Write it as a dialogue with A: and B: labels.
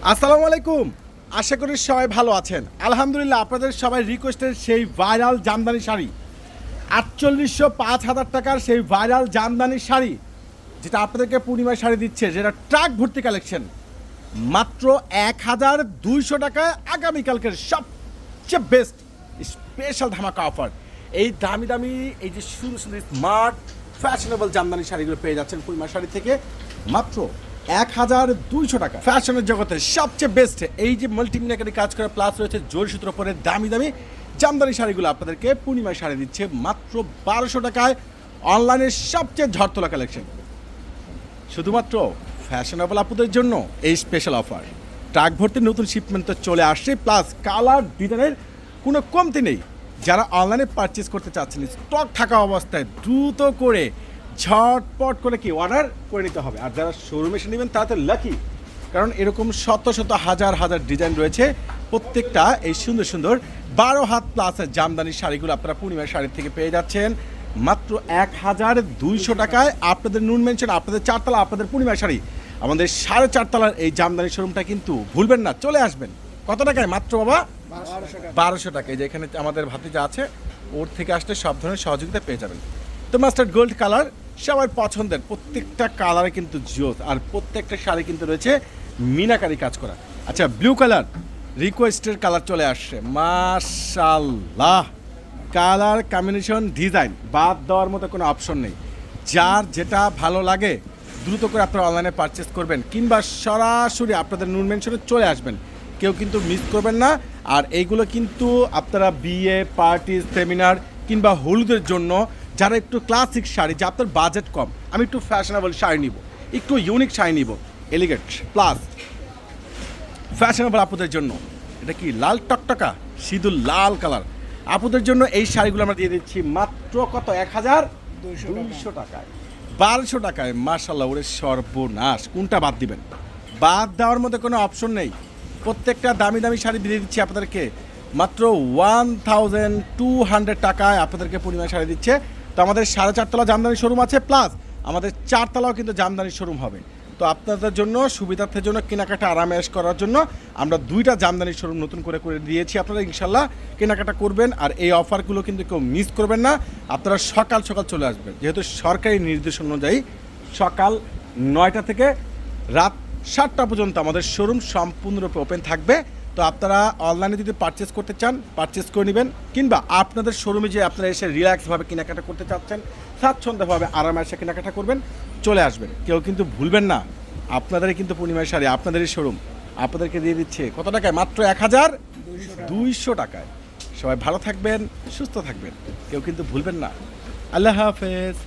A: আসসালামু আলাইকুম। আশা করি সবাই ভালো আছেন। আলহামদুলিল্লাহ, আপনাদের সবাই রিকোয়েস্টের সেই ভাইরাল জামদানি শাড়ি 4805 টাকার সেই ভাইরাল জামদানি শাড়ি, যেটা আপনাদেরকে পূর্ণিমার শাড়ি দিচ্ছে, যেটা ট্রাক ভর্তি কালেকশন, মাত্র 1200 টাকায় আগামীকালকের সবচেয়ে বেস্ট স্পেশাল ধামাকা অফার। এই দামি দামি এই যে সুন্দর সুন্দর স্মার্ট ফ্যাশনেবল জামদানি শাড়িগুলো পেয়ে যাচ্ছেন পূর্ণিমার শাড়ি থেকে মাত্র 1200 টাকা। ফ্যাশনের জগতে সবচেয়ে বেস্ট এই যে মাল্টিমিনাকারি কাজ করা প্লাস রয়েছে জরি সূত্র পরে দামি দামি জামদানি শাড়িগুলো আপনাদেরকে পূর্ণিমার শাড়ি দিচ্ছে মাত্র 1200 টাকায়। অনলাইনের সবচেয়ে ঝড়তলা কালেকশন, শুধুমাত্র ফ্যাশনেবল আপুদের জন্য এই স্পেশাল অফার। ট্রাক ভর্তি নতুন শিপমেন্ট তো চলে আসছে, প্লাস কালার ডিজাইনের কোনো কমতি নেই। যারা অনলাইনে পারচেস করতে চাচ্ছেন, স্টক থাকা অবস্থায় দ্রুত করে ঝটপট করে কি অর্ডার করে নিতে হবে। আর যারা শোরুমে এসে নেবেন তারা তো লাকি, কারণ এরকম শত শত হাজার হাজার ডিজাইন রয়েছে। প্রত্যেকটা এই সুন্দর সুন্দর 12 হাত প্লাসের জামদানি শাড়িগুলো আপনারা পূর্ণিমার শাড়ি থেকে পেয়ে যাচ্ছেন মাত্র 1200 টাকায়। আপনাদের নুন মেনশন, আপনাদের চারতলা, আপনাদের পূর্ণিমার শাড়ি, আমাদের 4.5 তলার এই জামদানি শোরুমটা কিন্তু ভুলবেন না, চলে আসবেন। কত টাকায়? মাত্র বাবা 1200 টাকায়। যে এখানে আমাদের ভাতিজা আছে, ওর থেকে আসলে সব ধরনের সহযোগিতা পেয়ে যাবেন। তো মাস্টার্ড গোল্ড কালার সবার পছন্দের, প্রত্যেকটা কালারে কিন্তু জোস, আর প্রত্যেকটা শাড়ি কিন্তু রয়েছে মিনাকারি কাজ করা। আচ্ছা, ব্লু কালার রিকোয়েস্টের কালার চলে আসছে, মাশাআল্লাহ। কালার কম্বিনেশন ডিজাইন বাদ দেওয়ার মতো কোনো অপশন নেই। যার যেটা ভালো লাগে দ্রুত করে আপনারা অনলাইনে পারচেস করবেন, কিংবা সরাসরি আপনাদের নুন মেনশনে চলে আসবেন, কেউ কিন্তু মিস করবেন না। আর এইগুলো কিন্তু আপনারা বিয়ে, পার্টি, সেমিনার কিংবা হলুদের জন্য, যারা একটু ক্লাসিক শাড়ি, যা আপনার বাজেট কম, আমি একটু ফ্যাশনেবল শাড়ি নিব, একটু ইউনিক শাড়ি নিব, এলিগেন্ট প্লাস ফ্যাশনেবল আপুদের জন্য, এটা কি লাল টকটকা সিঁদুর লাল কালার আপুদের জন্য এই শাড়িগুলো আমরা দিয়ে দিচ্ছি মাত্র কত? 1200 টাকায়। 1200 টাকায় মাশাআল্লাহ, ওরে সর্বনাশ, কোনটা বাদ দিবেন? বাদ দেওয়ার মধ্যে কোনো অপশন নেই। প্রত্যেকটা দামি দামি শাড়ি দিয়ে দিচ্ছি আপনাদেরকে মাত্র 1200 টাকায়। আপনাদেরকে পূর্ণিমা শাড়ি দিচ্ছে। তো আমাদের 4.5 তলা জামদানি শোরুম আছে, প্লাস আমাদের 4 তলাও কিন্তু জামদানি শোরুম হবে। তো আপনাদের জন্য সুবিধার্থের জন্য, কেনাকাটা আরামেশ করার জন্য আমরা 2টা জামদানি শোরুম নতুন করে দিয়েছি। আপনারা ইনশাল্লাহ কেনাকাটা করবেন, আর এই অফারগুলো কিন্তু কেউ মিস করবেন না। আপনারা সকাল সকাল চলে আসবেন, যেহেতু সরকারি নির্দেশ অনুযায়ী সকাল 9টা থেকে রাত 7টা পর্যন্ত আমাদের শোরুম সম্পূর্ণরূপে ওপেন থাকবে। তো আপনারা অনলাইনে যদি পারচেস করতে চান পারচেস করে নেবেন, কিংবা আপনাদের শোরুমে যে আপনারা এসে রিল্যাক্সভাবে কেনাকাটা করতে চাচ্ছেন, স্বাচ্ছন্দ্যভাবে আরামে এসে কেনাকাটা করবেন, চলে আসবেন। কেউ কিন্তু ভুলবেন না, আপনাদেরই কিন্তু পূর্ণিমার শাড়ি, আপনাদেরই শোরুম আপনাদেরকে দিয়ে দিচ্ছে কত টাকায়? মাত্র 1200 টাকায়। সবাই ভালো থাকবেন, সুস্থ থাকবেন, কেউ কিন্তু ভুলবেন না। আল্লাহ হাফেজ।